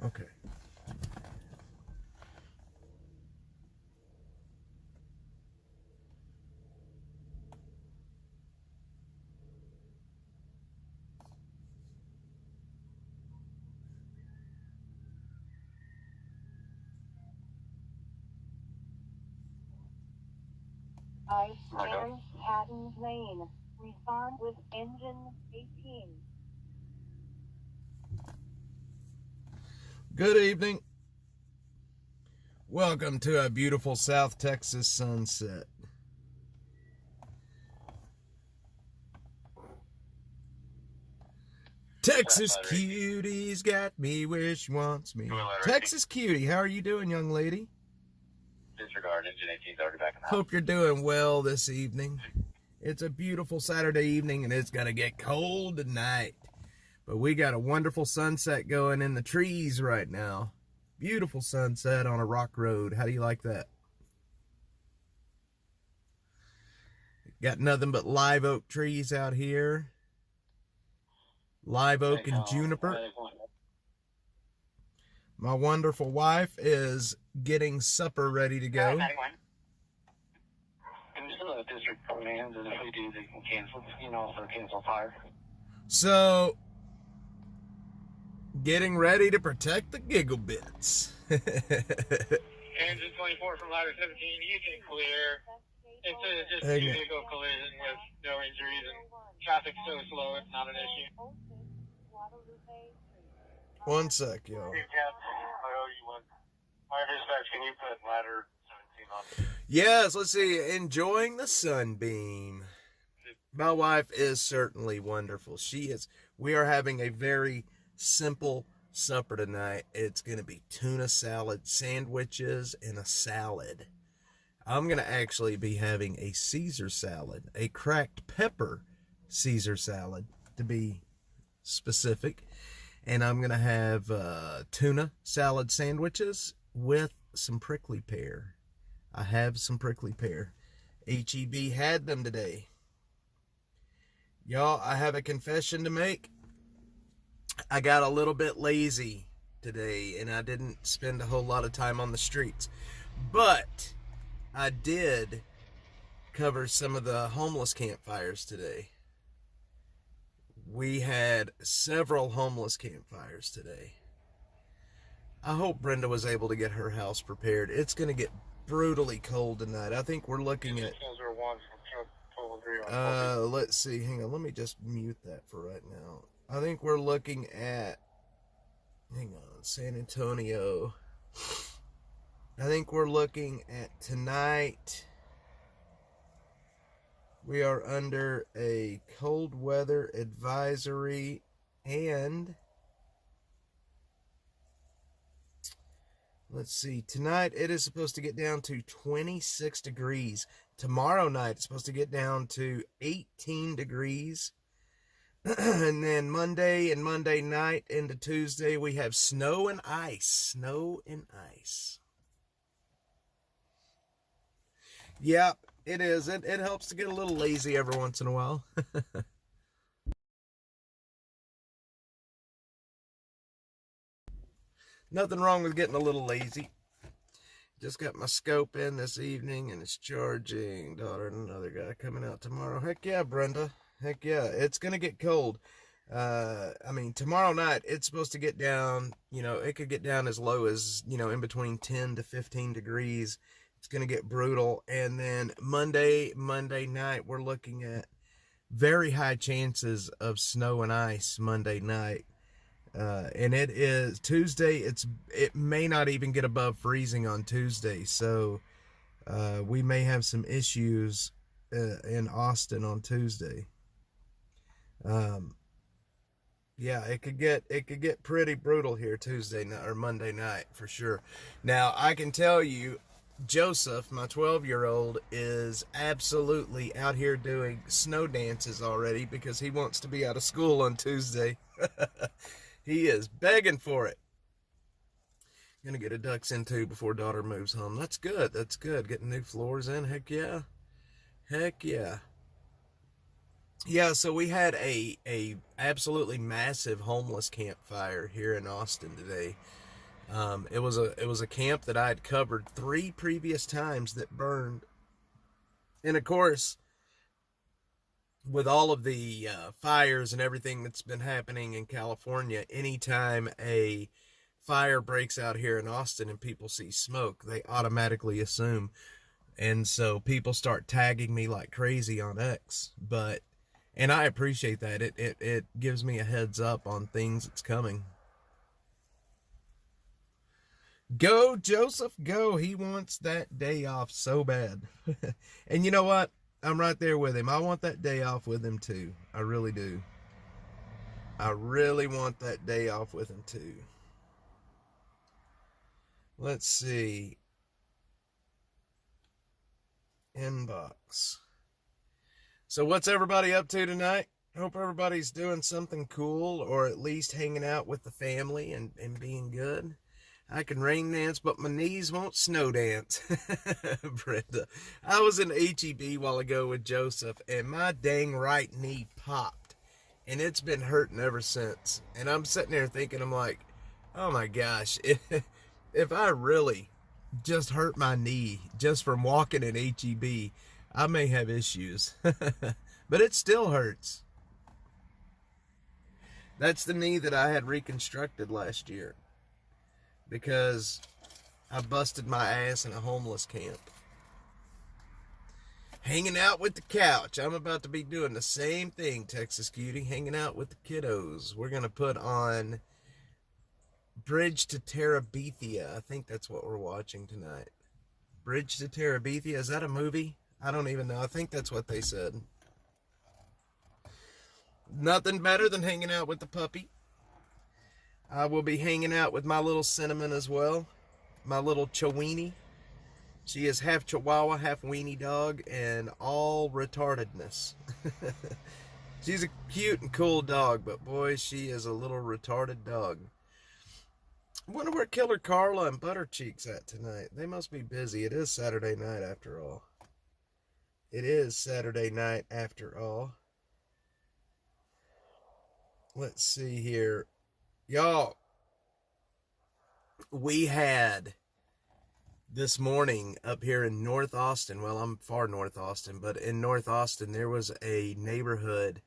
Okay. I-10 Hatton Lane. Respond with engine 18. Good evening. Welcome to a beautiful South Texas sunset. Texas Cutie's got me where she wants me. Texas Cutie, how are you doing, young lady? Disregard, engine 18's already back in the house. Hope you're doing well this evening. It's a beautiful Saturday evening and it's gonna get cold tonight. But we got a wonderful sunset going in the trees right now. Beautiful sunset on a rock road. How do you like that? Got nothing but live oak trees out here. Live oak and juniper. My wonderful wife is getting supper ready to go. And just let district commands, and if we do, they can cancel, so cancel fire. So, getting ready to protect the giggle bits. Engine 24 from ladder 17, you can clear. It's just a vehicle collision with no injuries, and traffic's so slow, it's not an issue. One sec, y'all. Hey, Jeff, I owe you one. Fire dispatch, can you put ladder 17 on? Yes, let's see. Enjoying the sunbeam. My wife is certainly wonderful. She is. We are having a very simple supper tonight. It's going to be tuna salad sandwiches and a salad. I'm going to actually be having a Caesar salad, a cracked pepper Caesar salad to be specific. And I'm going to have tuna salad sandwiches with some prickly pear. I have some prickly pear. HEB had them today. Y'all, I have a confession to make. I got a little bit lazy today and I didn't spend a whole lot of time on the streets. But I did cover some of the homeless campfires today. We had several homeless campfires today. I hope Brenda was able to get her house prepared. It's going to get brutally cold tonight. I think we're looking at... let's see. Hang on. Let me just mute that for right now. I think we're looking at... Hang on. San Antonio. I think we're looking at tonight... We are under a cold weather advisory and let's see, tonight it is supposed to get down to 26 degrees. Tomorrow night it's supposed to get down to 18 degrees. And then Monday and Monday night into Tuesday we have snow and ice. Snow and ice. Yep. It is. It helps to get a little lazy every once in a while. Nothing wrong with getting a little lazy. Just got my scope in this evening and it's charging. Daughter and another guy coming out tomorrow. Heck yeah, Brenda. Heck yeah. It's going to get cold. Tomorrow night it's supposed to get down, it could get down as low as, in between 10 to 15 degrees. It's going to get brutal. And then Monday night, we're looking at very high chances of snow and ice Monday night. And it is Tuesday. It may not even get above freezing on Tuesday. So we may have some issues in Austin on Tuesday. Yeah, it could get pretty brutal here Tuesday night or Monday night for sure. Now, I can tell you, Joseph, my 12-year-old, is absolutely out here doing snow dances already because he wants to be out of school on Tuesday. He is begging for it. Gonna get a ducks in too before daughter moves home. That's good. That's good. Getting new floors in. Heck yeah. Heck yeah. Yeah, so we had a absolutely massive homeless campfire here in Austin today. It was a camp that I had covered 3 previous times that burned. And of course, with all of the fires and everything that's been happening in California, anytime a fire breaks out here in Austin and people see smoke, they automatically assume. And so people start tagging me like crazy on X. And I appreciate that. It gives me a heads up on things that's coming. Go, Joseph, go. He wants that day off so bad. And you know what? I'm right there with him. I want that day off with him too. I really do. I really want that day off with him too. Let's see. Inbox. So what's everybody up to tonight? Hope everybody's doing something cool, or at least hanging out with the family and being good. I can rain dance, but my knees won't snow dance. Brenda. I was in HEB a while ago with Joseph, and my dang right knee popped. And it's been hurting ever since. And I'm sitting there thinking, I'm like, oh my gosh, if I really just hurt my knee just from walking in HEB, I may have issues. But it still hurts. That's the knee that I had reconstructed last year, because I busted my ass in a homeless camp. Hanging out with the couch. I'm about to be doing the same thing, Texas Cutie. Hanging out with the kiddos. We're going to put on Bridge to Terabithia. I think that's what we're watching tonight. Bridge to Terabithia. Is that a movie? I don't even know. I think that's what they said. Nothing better than hanging out with the puppy. I will be hanging out with my little Cinnamon as well. My little Chiweenie. She is half Chihuahua, half weenie dog, and all retardedness. She's a cute and cool dog, but boy, she is a little retarded dog. I wonder where Killer Carla and Buttercheeks at tonight. They must be busy. It is Saturday night after all. It is Saturday night after all. Let's see here. Y'all, we had this morning up here in North Austin, well, I'm far North Austin, but in North Austin, there was a neighborhood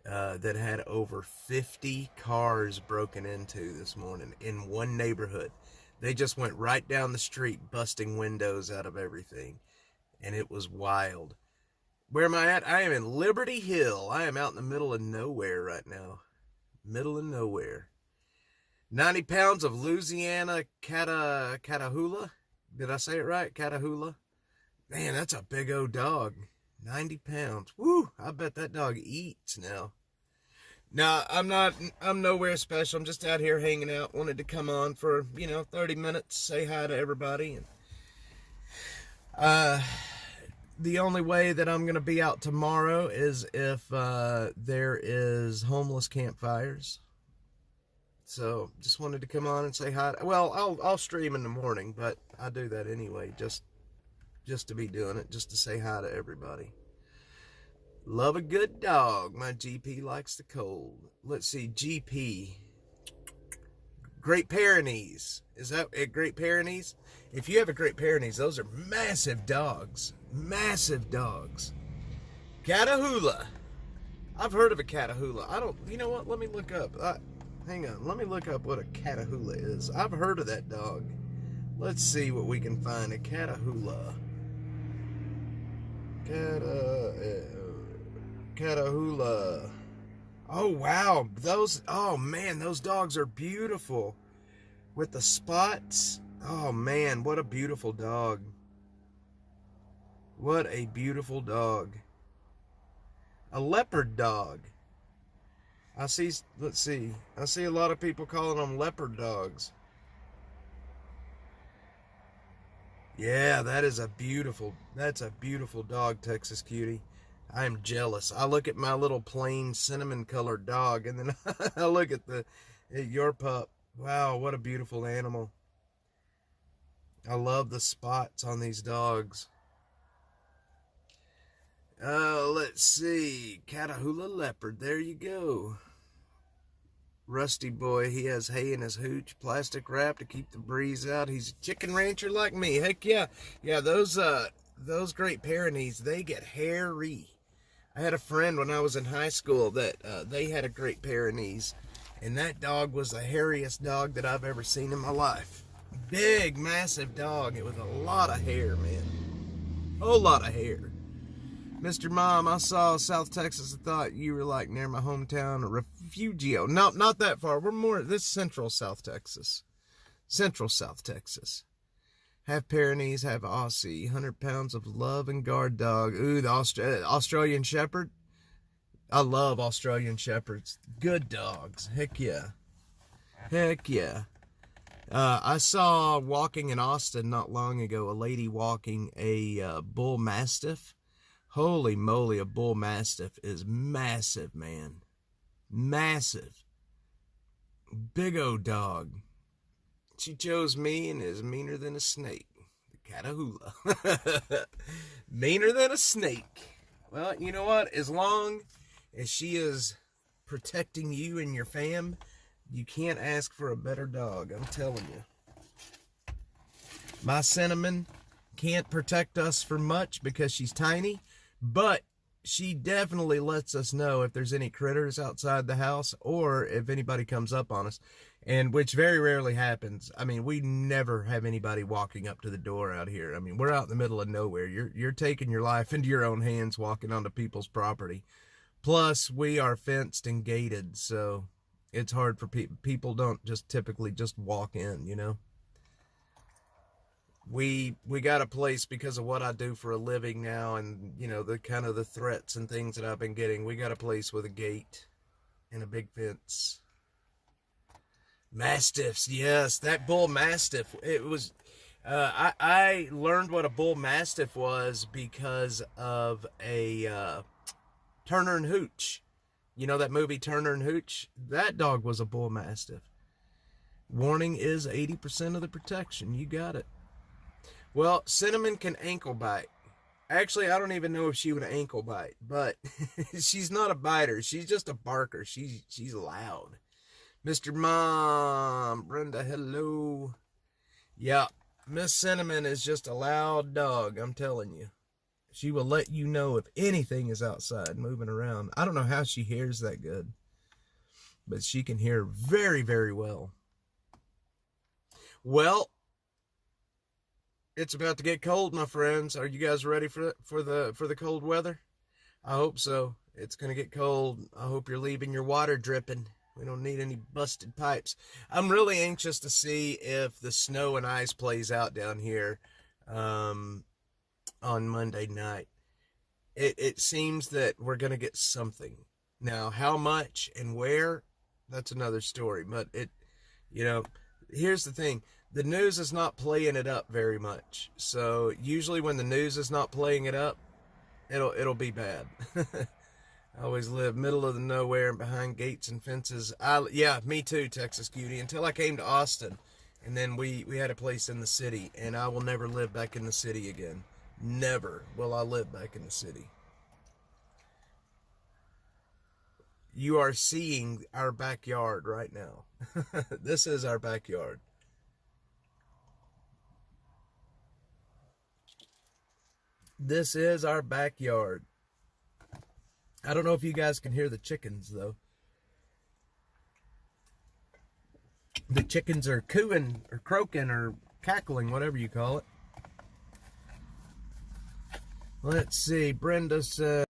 that had over 50 cars broken into this morning in one neighborhood. They just went right down the street, busting windows out of everything, and it was wild. Where am I at? I am in Liberty Hill. I am out in the middle of nowhere right now. Middle of nowhere. 90 pounds of Louisiana Catahoula. Did I say it right? Catahoula. Man, that's a big old dog. 90 pounds. Woo! I bet that dog eats now. Now, I'm nowhere special. I'm just out here hanging out. Wanted to come on for, 30 minutes, say hi to everybody. And the only way that I'm going to be out tomorrow is if there is homeless campfires. So just wanted to come on and say hi. Well, I'll stream in the morning, but I do that anyway, just to be doing it, just to say hi to everybody. Love a good dog. My GP likes the cold. Let's see, GP. Great Pyrenees. Is that a Great Pyrenees? If you have a Great Pyrenees, those are massive dogs. Massive dogs. Catahoula. I've heard of a Catahoula. You know what? Let me look up. Hang on. Let me look up what a Catahoula is. I've heard of that dog. Let's see what we can find. A Catahoula. Catahoula. Oh, wow. Oh, man, those dogs are beautiful. With the spots. Oh, man, what a beautiful dog. What a beautiful dog. A leopard dog. Let's see. I see a lot of people calling them leopard dogs. Yeah, that's a beautiful dog, Texas Cutie. I am jealous. I look at my little plain cinnamon colored dog, and then I look at your pup. Wow, what a beautiful animal. I love the spots on these dogs. Let's see. Catahoula leopard. There you go. Rusty boy, he has hay in his hooch, plastic wrap to keep the breeze out. He's a chicken rancher like me. Heck yeah. Yeah, those Great Pyrenees, they get hairy. I had a friend when I was in high school that they had a Great Pyrenees, and that dog was the hairiest dog that I've ever seen in my life. Big, massive dog. It was a lot of hair, man. A whole lot of hair. Mr. Mom, I saw South Texas. I thought you were like near my hometown, Refugio. No, not that far. We're more, this is Central South Texas. Central South Texas. Half Pyrenees, half Aussie. 100 pounds of love and guard dog. Ooh, the Australian Shepherd. I love Australian Shepherds. Good dogs. Heck yeah. Heck yeah. I saw walking in Austin not long ago, a lady walking a bull mastiff. Holy moly, a bull mastiff is massive, man. Massive. Big old dog. She chose me and is meaner than a snake. The Catahoula. Meaner than a snake. Well, you know what? As long as she is protecting you and your fam, you can't ask for a better dog, I'm telling you. My Cinnamon can't protect us for much because she's tiny, but she definitely lets us know if there's any critters outside the house or if anybody comes up on us, and which very rarely happens. I mean, we never have anybody walking up to the door out here. I mean, we're out in the middle of nowhere. You're taking your life into your own hands walking onto people's property. Plus, we are fenced and gated, so it's hard for people don't just typically just walk in, you know. We got a place because of what I do for a living now, and you know, the kind of the threats and things that I've been getting. We got a place with a gate and a big fence. Mastiffs, yes, that bull mastiff. It was I learned what a bull mastiff was because of a Turner and Hooch. You know that movie Turner and Hooch? That dog was a bull mastiff. Warning is 80% of the protection. You got it. Well, Cinnamon can ankle bite. Actually, I don't even know if she would ankle bite, but she's not a biter. She's just a barker. She's loud. Mr. Mom, Brenda, hello. Yeah, Miss Cinnamon is just a loud dog, I'm telling you. She will let you know if anything is outside moving around. I don't know how she hears that good, but she can hear very, very well. Well, it's about to get cold, my friends. Are you guys ready for the cold weather? I hope so. It's gonna get cold. I hope you're leaving your water dripping. We don't need any busted pipes. I'm really anxious to see if the snow and ice plays out down here on Monday night. It seems that we're gonna get something. Now, how much and where, that's another story. But you know, here's the thing. The news is not playing it up very much. So usually when the news is not playing it up, it'll be bad. I always live middle of the nowhere and behind gates and fences. Yeah, me too, Texas Cutie. Until I came to Austin, and then we had a place in the city, and I will never live back in the city again. Never will I live back in the city. You are seeing our backyard right now. This is our backyard. This is our backyard. I don't know if you guys can hear the chickens, though. The chickens are cooing, or croaking, or cackling, whatever you call it. Let's see, Brenda said...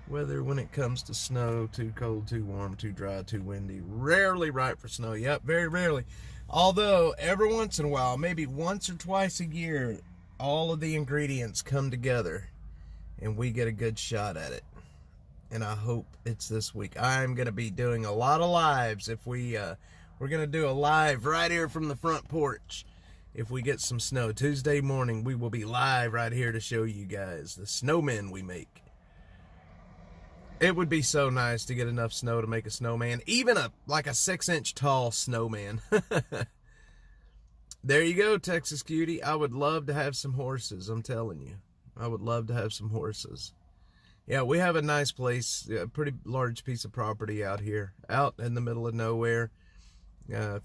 Weather when it comes to snow, too cold, too warm, too dry, too windy. Rarely right for snow. Yep, very rarely. Although, every once in a while, maybe once or twice a year, all of the ingredients come together and we get a good shot at it. And I hope it's this week. I'm going to be doing a lot of lives if we're going to do a live right here from the front porch. If we get some snow, Tuesday morning, we will be live right here to show you guys the snowmen we make. It would be so nice to get enough snow to make a snowman, even like a 6-inch tall snowman. There you go, Texas Cutie. I would love to have some horses, I'm telling you. I would love to have some horses. Yeah, we have a nice place, a pretty large piece of property out here, out in the middle of nowhere.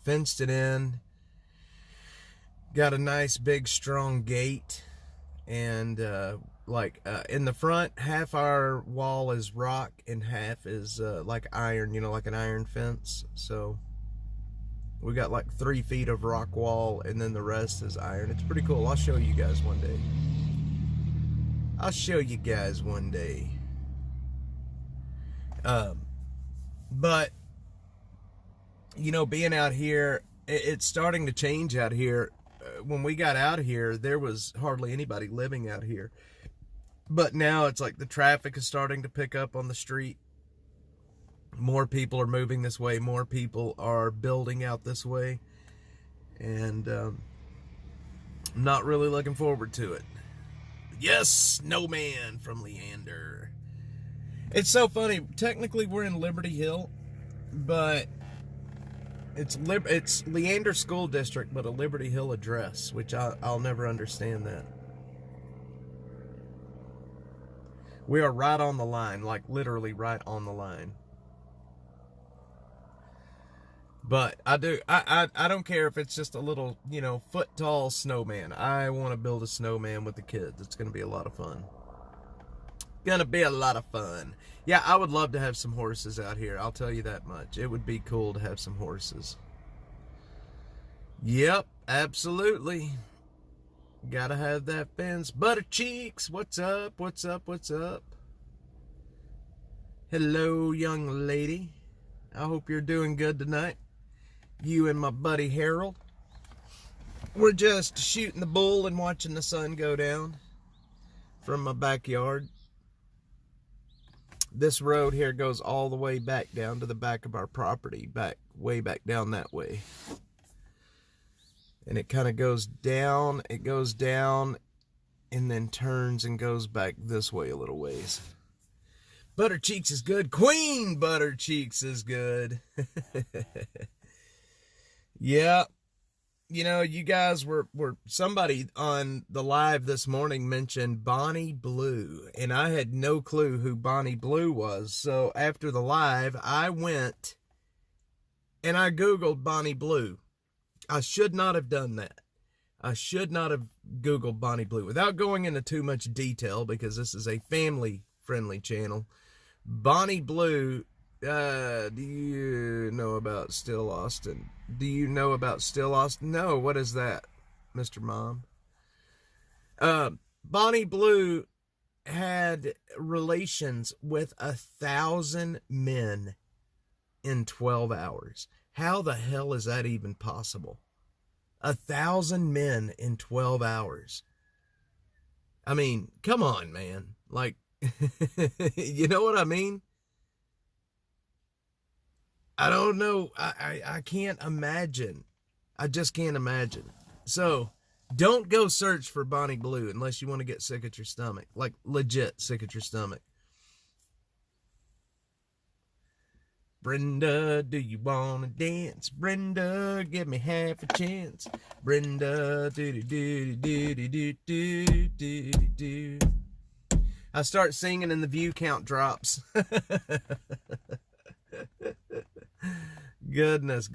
Fenced it in. Got a nice big strong gate. And in the front, half our wall is rock and half is like iron, like an iron fence. So we got like 3 feet of rock wall and then the rest is iron. It's pretty cool. I'll show you guys one day. But being out here, it's starting to change out here. When we got out here, there was hardly anybody living out here. But now it's like the traffic is starting to pick up on the street. More people are moving this way. More people are building out this way. And I'm not really looking forward to it. Yes, Snowman from Leander. It's so funny. Technically, we're in Liberty Hill, but it's Leander School District, but a Liberty Hill address, which I'll never understand that. We are right on the line, like literally right on the line. But I don't care if it's just a little, foot tall snowman. I want to build a snowman with the kids. It's going to be a lot of fun. Yeah, I would love to have some horses out here. I'll tell you that much. It would be cool to have some horses. Yep, absolutely. Gotta have that fence. Butter Cheeks, what's up? Hello, young lady. I hope you're doing good tonight. You and my buddy Harold. We're just shooting the bull and watching the sun go down from my backyard. This road here goes all the way back down to the back of our property, way back down that way. And it kind of goes down, and then turns and goes back this way a little ways. Butter Cheeks is good. Queen Butter Cheeks is good. Yeah. You guys were somebody on the live this morning mentioned Bonnie Blue, and I had no clue who Bonnie Blue was. So after the live, I went and I Googled Bonnie Blue. I should not have done that. I should not have Googled Bonnie Blue without going into too much detail because this is a family-friendly channel. Bonnie Blue, do you know about Still Austin? No, what is that, Mr. Mom? Bonnie Blue had relations with 1,000 men in 12 hours. How the hell is that even possible? 1,000 men in 12 hours. I mean, come on, man. Like, you know what I mean? I don't know. I can't imagine. I just can't imagine. So, don't go search for Bonnie Blue unless you want to get sick at your stomach. Like, legit sick at your stomach. Brenda, do you want to dance? Brenda, give me half a chance. Brenda, do. I start singing and the view count drops. Goodness.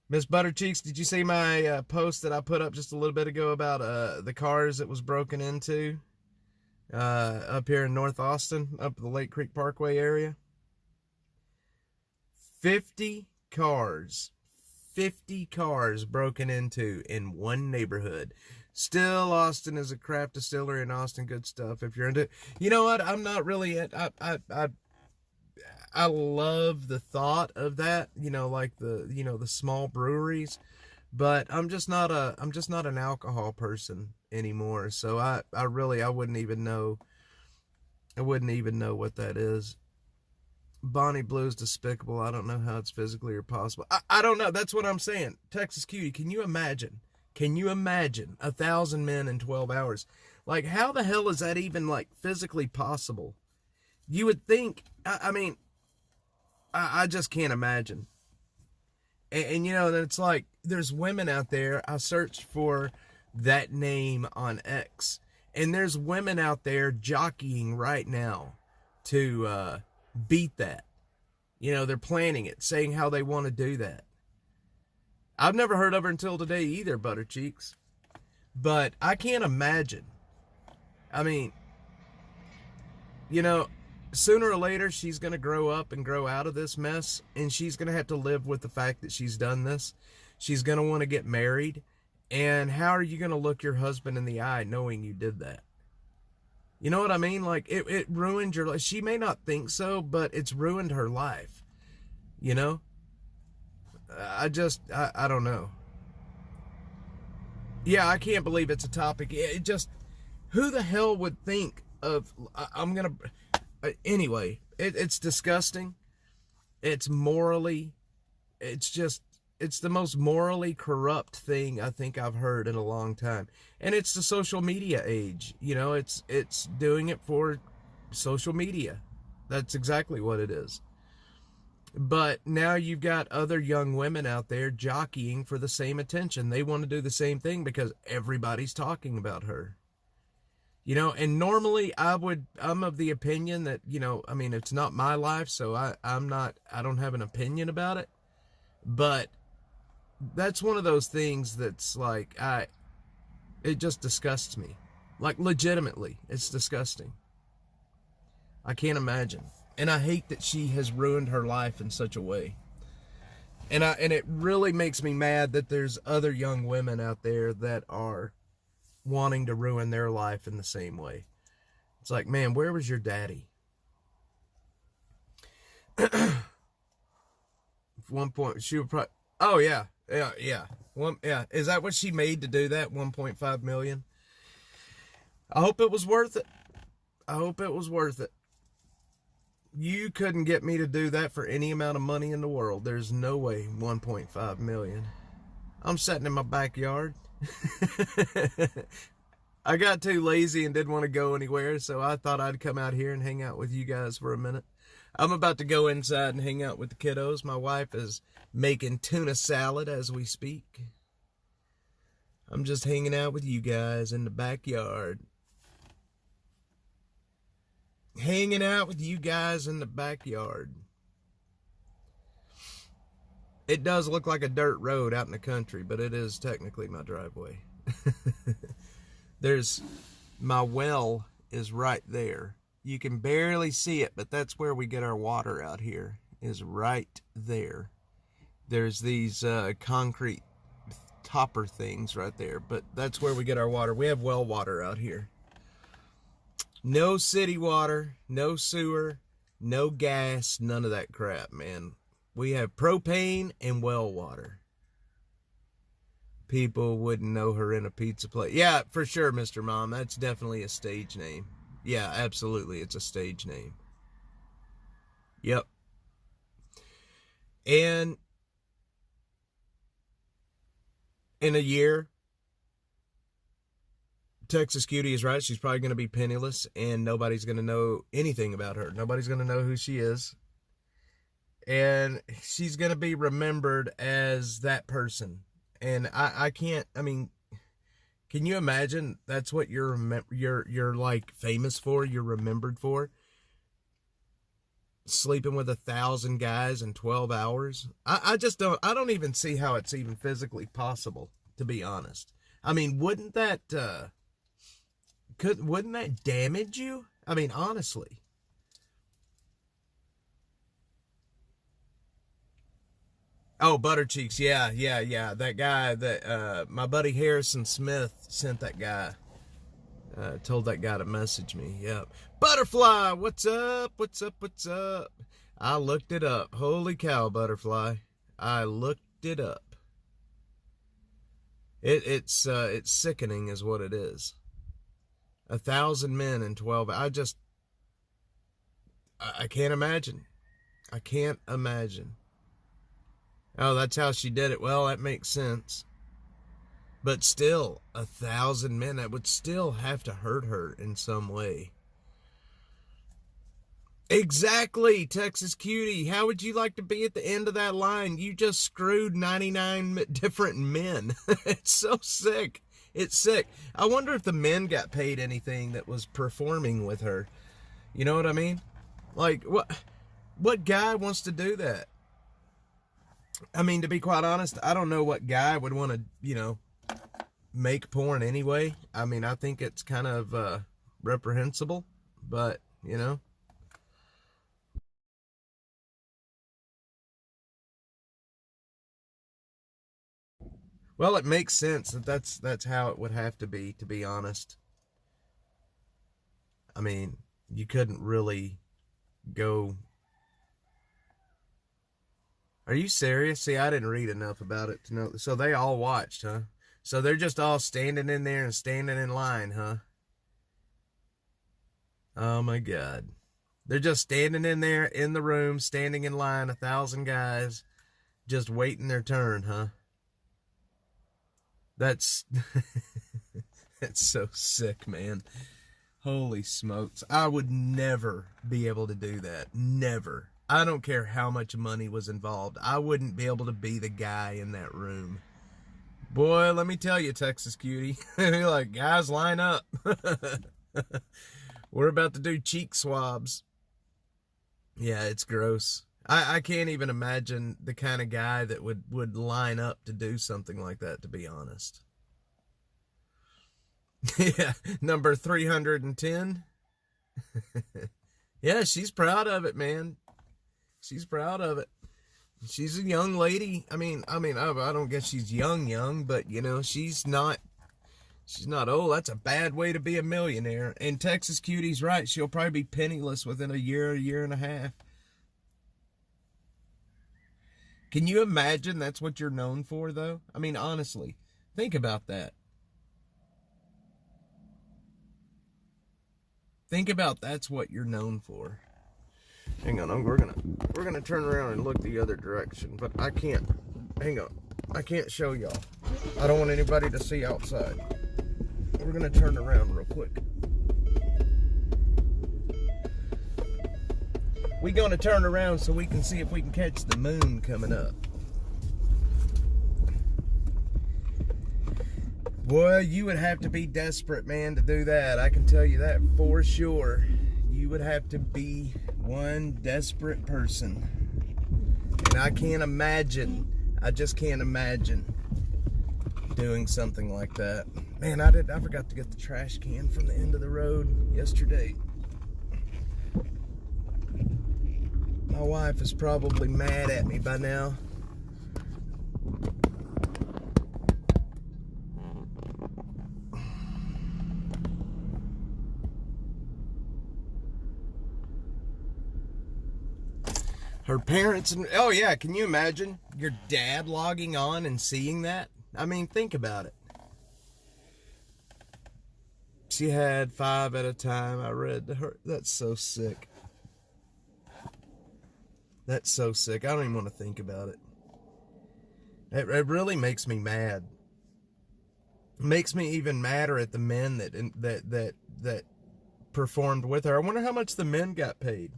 Miss Buttercheeks, did you see my post that I put up just a little bit ago about the cars that was broken into up here in North Austin, up the Lake Creek Parkway area? 50 cars broken into in one neighborhood. Still, Austin is a craft distillery in Austin. Good stuff. If you're into it. You know what? I'm not really. I love the thought of that. Like the small breweries, but I'm just not an alcohol person anymore. So I wouldn't even know. I wouldn't even know what that is. Bonnie Blue's despicable. I don't know how it's physically or possible. I don't know. That's what I'm saying. Texas Cutie, can you imagine? 1,000 men in 12 hours? Like, how the hell is that even, like, physically possible? You would think, I mean, I just can't imagine. And you know, it's like there's women out there. I searched for that name on X, and there's women out there jockeying right now to beat that. You know, they're planning it, saying how they want to do that. I've never heard of her until today either, Buttercheeks. But I can't imagine. I mean, you know, sooner or later she's going to grow up and grow out of this mess, and she's going to have to live with the fact that she's done this. She's going to want to get married, and how are you going to look your husband in the eye knowing you did that? You know what I mean? Like, it ruined your life. She may not think so, but it's ruined her life. You know? I don't know. Yeah, I can't believe it's a topic. It just, who the hell would think of, anyway, it's disgusting. It's morally, it's the most morally corrupt thing I think I've heard in a long time. And it's the social media age. You know, it's doing it for social media. That's exactly what it is. But now you've got other young women out there jockeying for the same attention. They want to do the same thing because everybody's talking about her. You know, and normally I'm of the opinion that, you know, I mean, it's not my life, so I don't have an opinion about it. But that's one of those things that's like, it just disgusts me. Like, legitimately, it's disgusting. I can't imagine. And I hate that she has ruined her life in such a way. And it really makes me mad that there's other young women out there that are wanting to ruin their life in the same way. It's like, man, where was your daddy? At one point, she would probably, oh yeah. Is that what she made to do that? 1.5 million? I hope it was worth it. I hope it was worth it. You couldn't get me to do that for any amount of money in the world. There's no way 1.5 million. I'm sitting in my backyard. I got too lazy and didn't want to go anywhere, so I thought I'd come out here and hang out with you guys for a minute. I'm about to go inside and hang out with the kiddos. My wife is making tuna salad as we speak. I'm just hanging out with you guys in the backyard. Hanging out with you guys in the backyard. It does look like a dirt road out in the country, but it is technically my driveway. My well is right there. You can barely see it, but that's where we get our water out here, is right there. There's these concrete topper things right there, but that's where we get our water. We have well water out here. No city water, no sewer, no gas, none of that crap, man. We have propane and well water. People wouldn't know her in a pizza place. Yeah, for sure, Mr. Mom. That's definitely a stage name. Yeah, absolutely. It's a stage name. Yep. And in a year, Texas Cutie is right. She's probably going to be penniless, and nobody's going to know anything about her. Nobody's going to know who she is. And she's going to be remembered as that person. And I can't, I mean, can you imagine that's what you're like famous for, you're remembered for? Sleeping with 1,000 guys in 12 hours? I don't even see how it's even physically possible, to be honest. I mean, wouldn't that damage you? I mean, honestly. Oh, Buttercheeks, yeah. That guy that my buddy Harrison Smith sent that guy. Told that guy to message me. Yep. Butterfly, what's up? What's up? I looked it up. Holy cow, Butterfly. I looked it up. It's sickening is what it is. 1,000 men in 12 hours. I can't imagine. I can't imagine. Oh, that's how she did it. Well, that makes sense. But still, 1,000 men, that would still have to hurt her in some way. Exactly, Texas Cutie. How would you like to be at the end of that line? You just screwed 99 different men. It's so sick. It's sick. I wonder if the men got paid anything that was performing with her. You know what I mean? Like, what guy wants to do that? I mean, to be quite honest, I don't know what guy would want to, make porn anyway. I mean, I think it's kind of reprehensible, but, Well, it makes sense that's how it would have to be honest. I mean, you couldn't really go. Are you serious? See, I didn't read enough about it to know. So they all watched, huh? So they're just all standing in there and standing in line, huh? Oh my God. They're just standing in there in the room, standing in line, 1,000 guys, just waiting their turn, huh? That's that's so sick, man. Holy smokes. I would never be able to do that. Never. I don't care how much money was involved. I wouldn't be able to be the guy in that room. Boy, let me tell you, Texas Cutie. You're like, guys, line up. We're about to do cheek swabs. Yeah, it's gross. I can't even imagine the kind of guy that would line up to do something like that, to be honest. Yeah, number 310. Yeah, she's proud of it, man. She's proud of it. She's a young lady. I don't guess she's young, but she's not old. That's a bad way to be a millionaire. And Texas Cutie's right. She'll probably be penniless within a year and a half. Can you imagine that's what you're known for, though? I mean, honestly, think about that. Think about that's what you're known for. Hang on, we're gonna turn around and look the other direction, but I can't. Hang on, I can't show y'all. I don't want anybody to see outside. We're gonna turn around real quick. We're gonna turn around so we can see if we can catch the moon coming up. Boy, you would have to be desperate, man, to do that. I can tell you that for sure. You would have to be one desperate person. And I can't imagine, I just can't imagine doing something like that. Man, I forgot to get the trash can from the end of the road yesterday. My wife is probably mad at me by now. Her parents, oh yeah, can you imagine your dad logging on and seeing that? I mean, think about it. She had 5 at a time. I read her. That's so sick. That's so sick. I don't even want to think about it. It really makes me mad. It makes me even madder at the men that performed with her. I wonder how much the men got paid.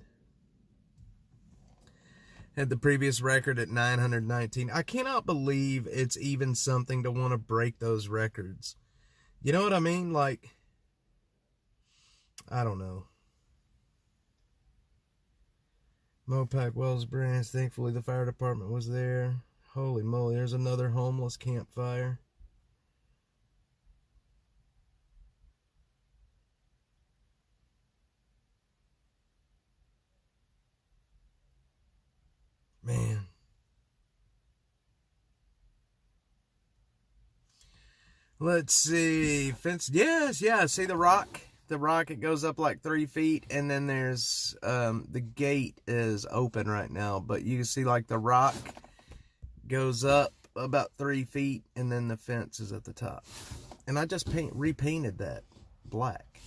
Had the previous record at 919. I cannot believe it's even something to want to break those records. You know what I mean? Like, I don't know. Mopac Wells Branch. Thankfully, the fire department was there. Holy moly, there's another homeless campfire. Man. Let's see. Fence. Yes, yeah. See the rock? The rock, it goes up like 3 feet, and then there's the gate is open right now, but you can see like the rock goes up about 3 feet, and then the fence is at the top. And I just repainted that black,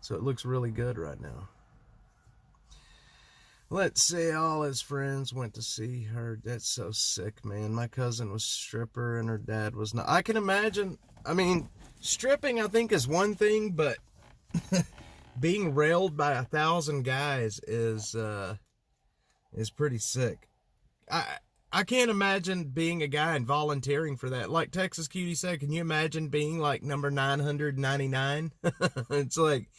so it looks really good right now. Let's see, all his friends went to see her. That's so sick, man. My cousin was a stripper, and her dad was not. I can imagine. I mean, stripping, I think, is one thing, but being railed by 1,000 guys is pretty sick. I can't imagine being a guy and volunteering for that. Like Texas Cutie said, can you imagine being like number 999? It's like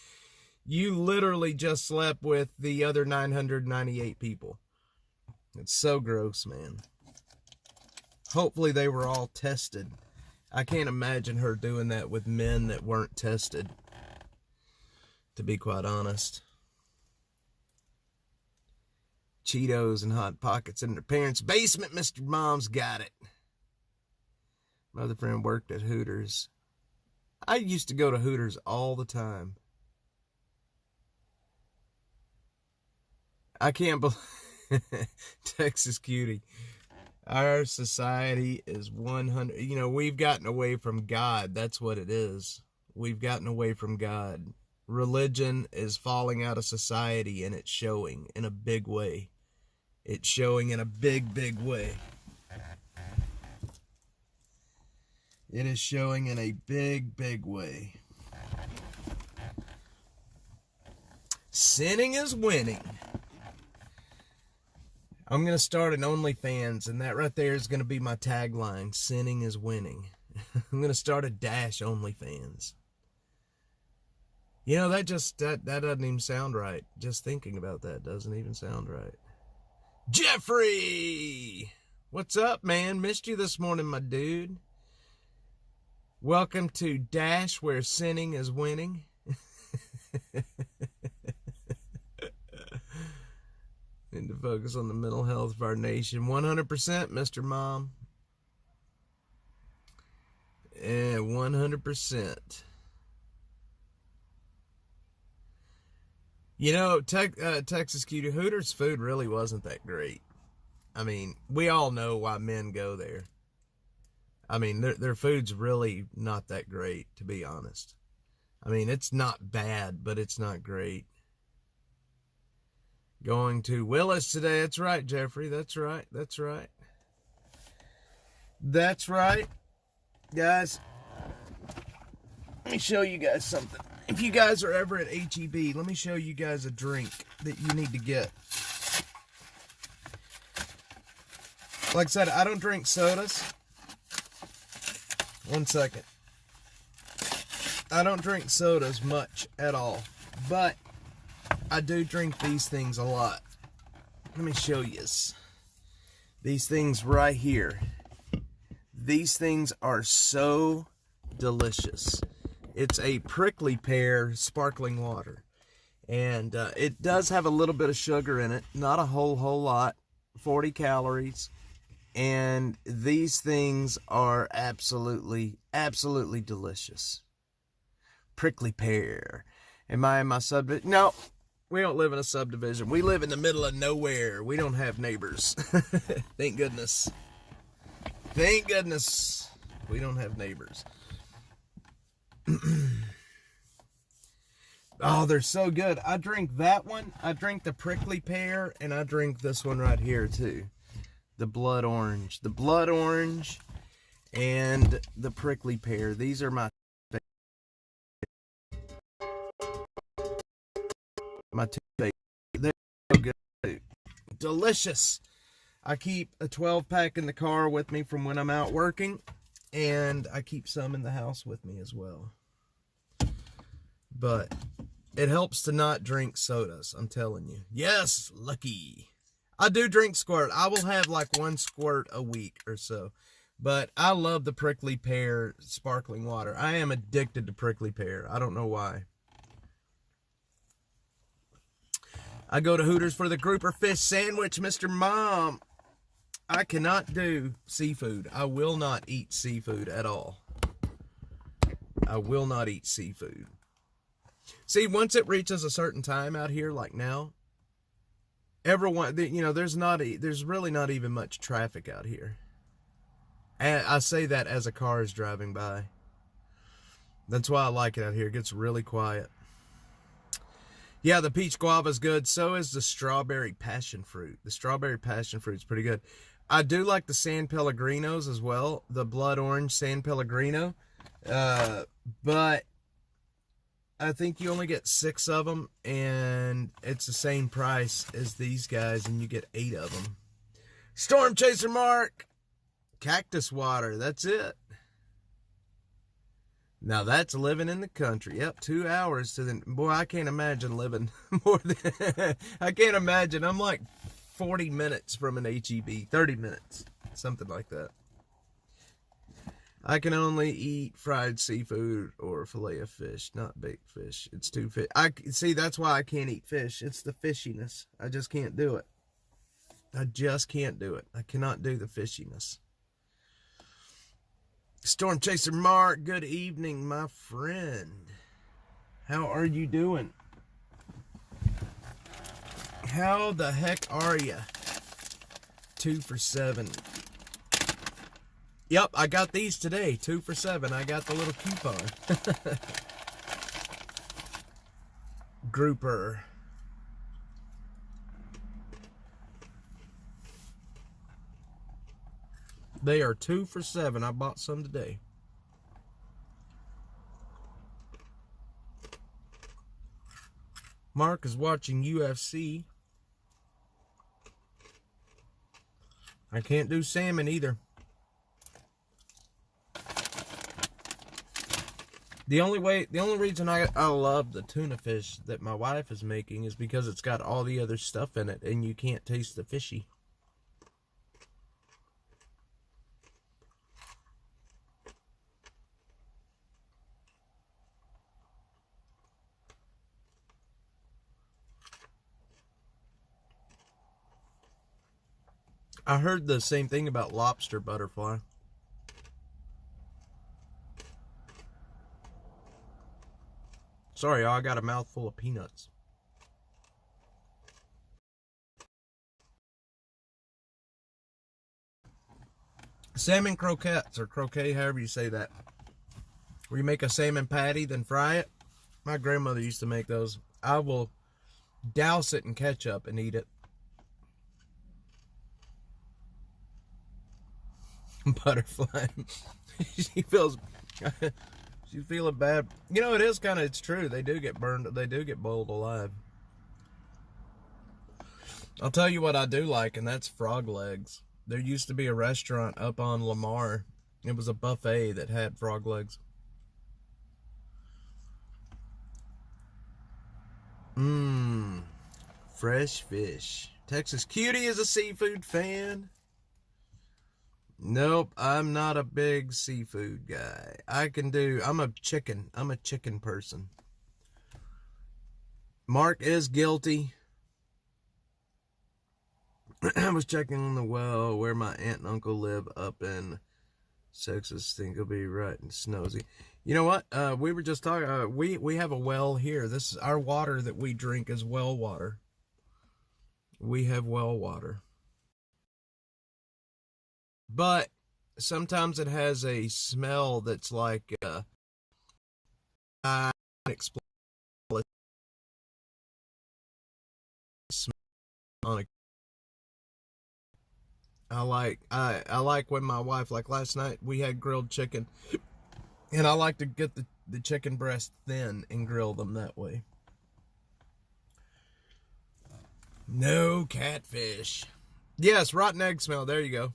you literally just slept with the other 998 people. It's so gross, man. Hopefully they were all tested. I can't imagine her doing that with men that weren't tested, to be quite honest. Cheetos and Hot Pockets in their parents' basement. Mr. Mom's got it. My other friend worked at Hooters. I used to go to Hooters all the time. I can't believe Texas Cutie. Our society is 100. You know, we've gotten away from God. That's what it is. We've gotten away from God. Religion is falling out of society, and it's showing in a big way. It's showing in a big, big way. It is showing in a big, big way. Sinning is winning. I'm going to start an OnlyFans, and that right there is going to be my tagline. Sinning is winning. I'm going to start a Dash OnlyFans. You know, that doesn't even sound right. Just thinking about that doesn't even sound right. Jeffrey! What's up, man? Missed you this morning, my dude. Welcome to Dash, where sinning is winning. Need to focus on the mental health of our nation. 100%, Mr. Mom. Yeah, 100%. You know, Texas Cutie, Hooters food really wasn't that great. I mean, we all know why men go there. I mean, their food's really not that great, to be honest. I mean, it's not bad, but it's not great. Going to Willis today. That's right, Jeffrey. That's right. That's right. That's right. Guys, let me show you guys something. If you guys are ever at H-E-B, let me show you guys a drink that you need to get. Like I said, I don't drink sodas. One second. I don't drink sodas much at all, but I do drink these things a lot. Let me show you these things right here. These things are so delicious. It's a prickly pear sparkling water, and it does have a little bit of sugar in it, not a whole lot, 40 calories, and these things are absolutely delicious. Prickly pear. Am I in my subdivision? No, we don't live in a subdivision. We live in the middle of nowhere. We don't have neighbors. Thank goodness. Thank goodness we don't have neighbors. Oh, they're so good. I drink that one. I drink the prickly pear, and I drink this one right here too. The blood orange. The blood orange and the prickly pear. These are my two favorites. They're so good. Delicious. I keep a 12-pack in the car with me from when I'm out working, and I keep some in the house with me as well. But it helps to not drink sodas, I'm telling you. Yes, lucky. I do drink squirt. I will have like 1 squirt a week or so. But I love the prickly pear sparkling water. I am addicted to prickly pear. I don't know why. I go to Hooters for the grouper fish sandwich, Mr. Mom. I cannot do seafood. I will not eat seafood at all. I will not eat seafood. See, once it reaches a certain time out here, like now, everyone, you know, there's really not even much traffic out here. And I say that as a car is driving by. That's why I like it out here. It gets really quiet. Yeah, the peach guava is good. So is the strawberry passion fruit. The strawberry passion fruit is pretty good. I do like the San Pellegrinos as well. The blood orange San Pellegrino. But I think you only get 6 of them, and it's the same price as these guys, and you get 8 of them. Storm Chaser Mark, cactus water, that's it. Now that's living in the country. Yep, 2 hours to the... Boy, I can't imagine living more than... I can't imagine. I'm like 40 minutes from an HEB. 30 minutes. Something like that. I can only eat fried seafood or fillet of fish, not baked fish. It's too fish. See, that's why I can't eat fish. It's the fishiness. I just can't do it. I just can't do it. I cannot do the fishiness. Storm Chaser Mark, good evening, my friend. How are you doing? How the heck are you? 2 for $7. Yep, I got these today. 2 for $7. I got the little coupon. Grouper. They are 2 for $7. I bought some today. Mark is watching UFC. I can't do salmon either. The only reason I love the tuna fish that my wife is making is because it's got all the other stuff in it and you can't taste the fishy. I heard the same thing about lobster, Butterfly. Sorry, y'all, I got a mouthful of peanuts. Salmon croquettes, or croquet, however you say that. Where you make a salmon patty, then fry it. My grandmother used to make those. I will douse it in ketchup and eat it. Butterfly. She's feeling bad. You know, it's true. They do get burned. They do get boiled alive. I'll tell you what I do like, and that's frog legs. There used to be a restaurant up on Lamar. It was a buffet that had frog legs. Fresh fish. Texas Cutie is a seafood fan. Nope, I'm not a big seafood guy. I'm a chicken person. Mark is guilty. I was checking on the well where my aunt and uncle live up in Texas. Think it'll be right and snowy. You know what? We were just talking. We have a well here. This is our water that we drink is well water. We have well water. But sometimes it has a smell that's like I can't explain on a I like when my wife, like last night we had grilled chicken and I like to get the chicken breast thin and grill them that way. No catfish. Yes, rotten egg smell. There you go.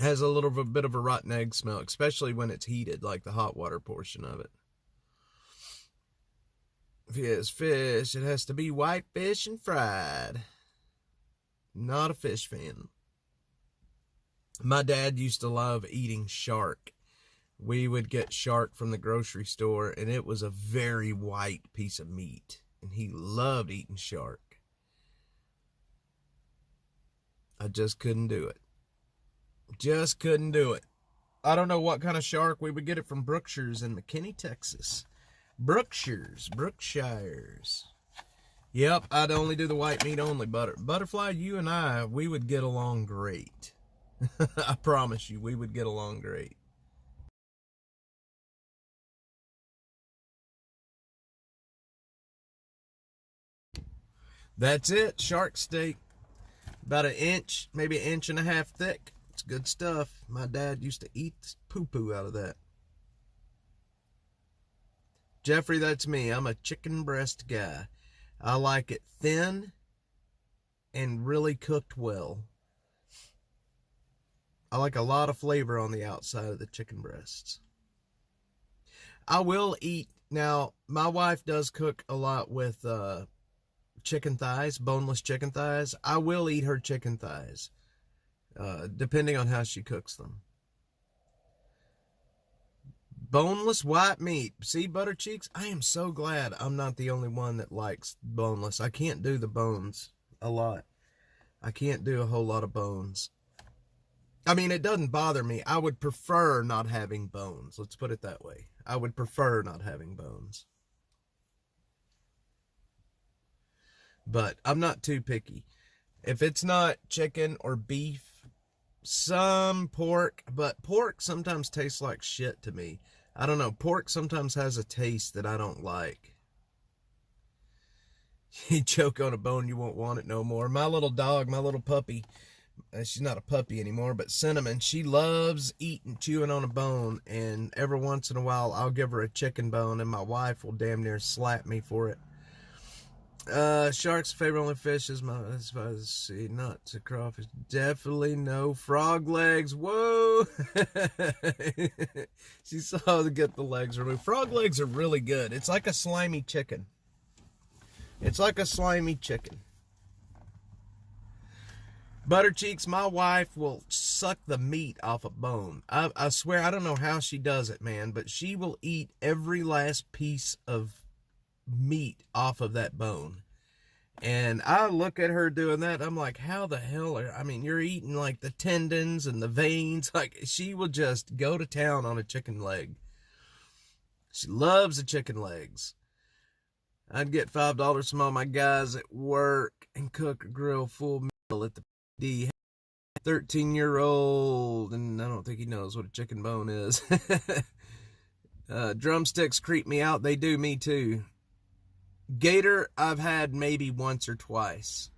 Has a little bit of a rotten egg smell, especially when it's heated, like the hot water portion of it. If it is fish, it has to be white fish and fried. Not a fish fan. My dad used to love eating shark. We would get shark from the grocery store, and it was a very white piece of meat. And he loved eating shark. I just couldn't do it. Just couldn't do it. I don't know what kind of shark. We would get it from Brookshire's in McKinney, Texas. Brookshire's. Yep, I'd only do the white meat only. Butterfly, you and I, we would get along great. I promise you, we would get along great. That's it. Shark steak. About an inch, maybe 1.5 inches thick. It's good stuff. My dad used to eat the poo-poo out of that. Jeffrey, that's me. I'm a chicken breast guy. I like it thin and really cooked well. I like a lot of flavor on the outside of the chicken breasts. I will eat, now, my wife does cook a lot with chicken thighs, boneless chicken thighs. I will eat her chicken thighs, depending on how she cooks them. Boneless white meat. See, Butter Cheeks? I am so glad I'm not the only one that likes boneless. I can't do the bones a lot. I can't do a whole lot of bones. I mean, it doesn't bother me. I would prefer not having bones. Let's put it that way. I would prefer not having bones. But I'm not too picky. If it's not chicken or beef, some pork, but pork sometimes tastes like shit to me. I don't know. Pork sometimes has a taste that I don't like. You choke on a bone, you won't want it no more. My little dog, my little puppy, she's not a puppy anymore, but Cinnamon, she loves eating, chewing on a bone, and every once in a while I'll give her a chicken bone, and my wife will damn near slap me for it. Shark's favorite only fish is my, let's see, nuts, a crawfish, definitely no frog legs. Whoa! She saw to get the legs removed. Frog legs are really good. It's like a slimy chicken. It's like a slimy chicken. Butter Cheeks, my wife will suck the meat off a bone. I swear, I don't know how she does it, man, but she will eat every last piece of meat off of that bone. And I look at her doing that, I'm like, how the hell I mean, you're eating like the tendons and the veins. Like, she will just go to town on a chicken leg. She loves the chicken legs. I'd get $5 from all my guys at work and cook a grill full meal at the D. 13-year-old, and I don't think he knows what a chicken bone is. Drumsticks creep me out. They do me too. Gator, I've had maybe once or twice.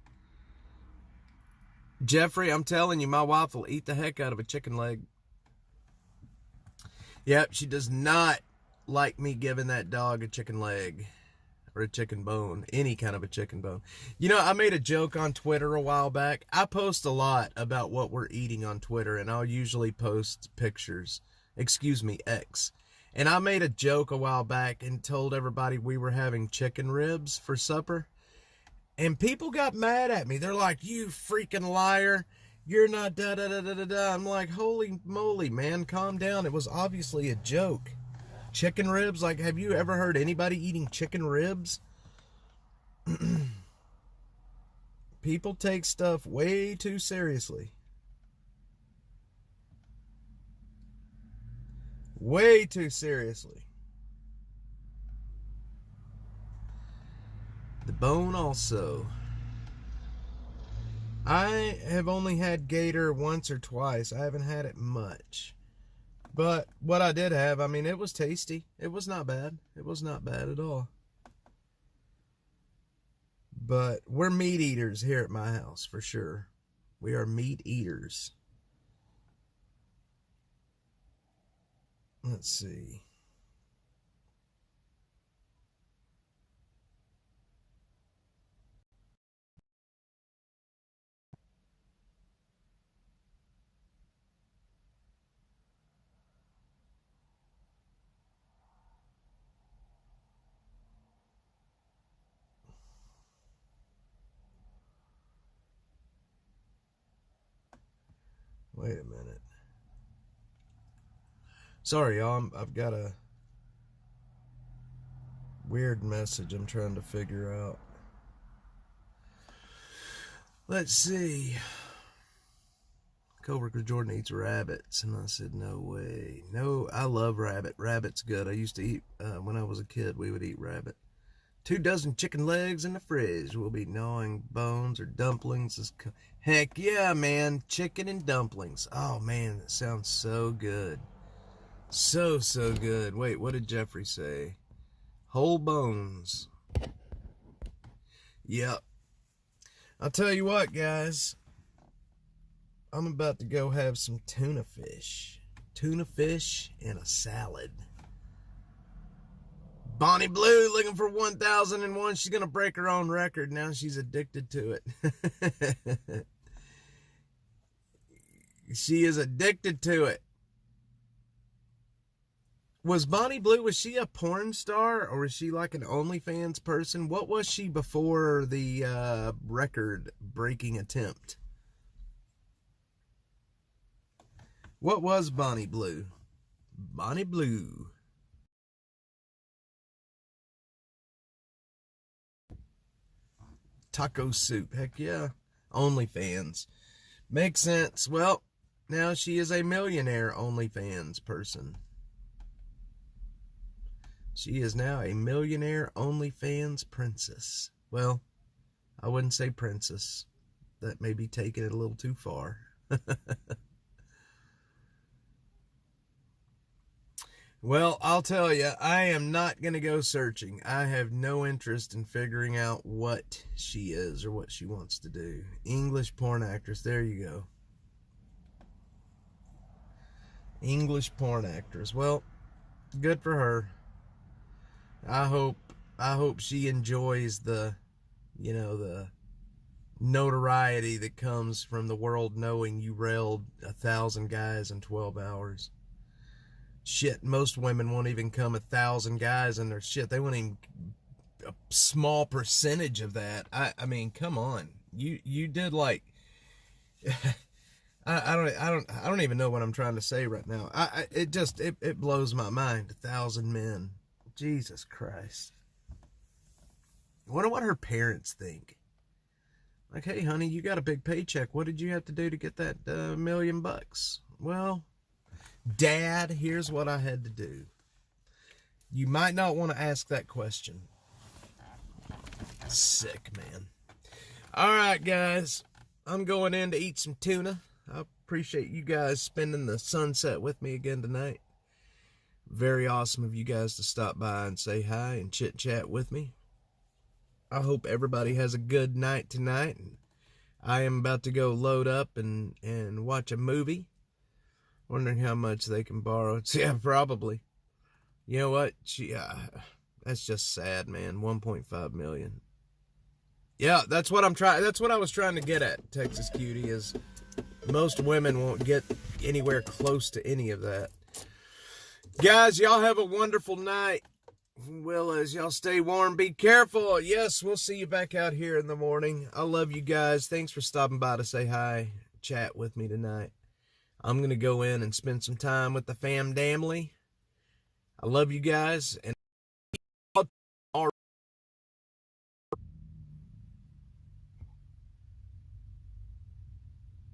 Jeffrey, I'm telling you, my wife will eat the heck out of a chicken leg. Yep, she does not like me giving that dog a chicken leg or a chicken bone, any kind of a chicken bone. You know, I made a joke on Twitter a while back. I post a lot about what we're eating on Twitter, and I'll usually post pictures. Excuse me, X. And I made a joke a while back and told everybody we were having chicken ribs for supper. And people got mad at me. They're like, you freaking liar. You're not da-da-da-da-da-da. I'm like, holy moly, man, calm down. It was obviously a joke. Chicken ribs? Like, have you ever heard anybody eating chicken ribs? People take stuff way too seriously. Way too seriously. The bone also. I have only had gator once or twice. I haven't had it much. But what I did have, I mean, it was tasty. It was not bad. It was not bad at all. But we're meat eaters here at my house, for sure. We are meat eaters. Let's see. Wait a minute. Sorry, y'all. I've got a weird message I'm trying to figure out. Let's see. Coworker Jordan eats rabbits, and I said, no way. No, I love rabbit. Rabbit's good. I used to eat, when I was a kid, we would eat rabbit. 24 chicken legs in the fridge. We'll be gnawing bones or dumplings. Heck yeah, man. Chicken and dumplings. Oh, man, that sounds so good. So good. Wait, what did Jeffrey say? Whole bones. Yep. I'll tell you what, guys. I'm about to go have some tuna fish. Tuna fish and a salad. Bonnie Blue looking for 1001. She's going to break her own record. Now she's addicted to it. She is addicted to it. Was Bonnie Blue, was she a porn star or was she like an OnlyFans person? What was she before the record breaking attempt? What was Bonnie Blue? Bonnie Blue. Taco soup. Heck yeah. OnlyFans. Makes sense. Well, now she is a millionaire OnlyFans person. She is now a millionaire OnlyFans princess. Well, I wouldn't say princess. That may be taking it a little too far. Well, I'll tell you, I am not going to go searching. I have no interest in figuring out what she is or what she wants to do. English porn actress. There you go. English porn actress. Well, good for her. I hope she enjoys the notoriety that comes from the world knowing you railed 1,000 guys in 12 hours. Shit, most women won't even come 1,000 guys in their shit. They won't even a small percentage of that. I mean, come on. You did like I don't even know what I'm trying to say right now. It blows my mind. 1,000 men. Jesus Christ. I wonder what her parents think. Like, hey, honey, you got a big paycheck. What did you have to do to get that $1 million? Well, Dad, here's what I had to do. You might not want to ask that question. Sick, man. All right, guys. I'm going in to eat some tuna. I appreciate you guys spending the sunset with me again tonight. Very awesome of you guys to stop by and say hi and chit-chat with me. I hope everybody has a good night tonight. I am about to go load up and watch a movie. Wondering how much they can borrow. Yeah, probably. You know what? That's just sad, man. 1.5 million. Yeah, that's what I was trying to get at, Texas Cutie, is most women won't get anywhere close to any of that. Guys, y'all have a wonderful night. Well, as y'all stay warm, be careful. Yes, we'll see you back out here in the morning. I love you guys. Thanks for stopping by to say hi, chat with me tonight. I'm going to go in and spend some time with the fam damly. I love you guys. And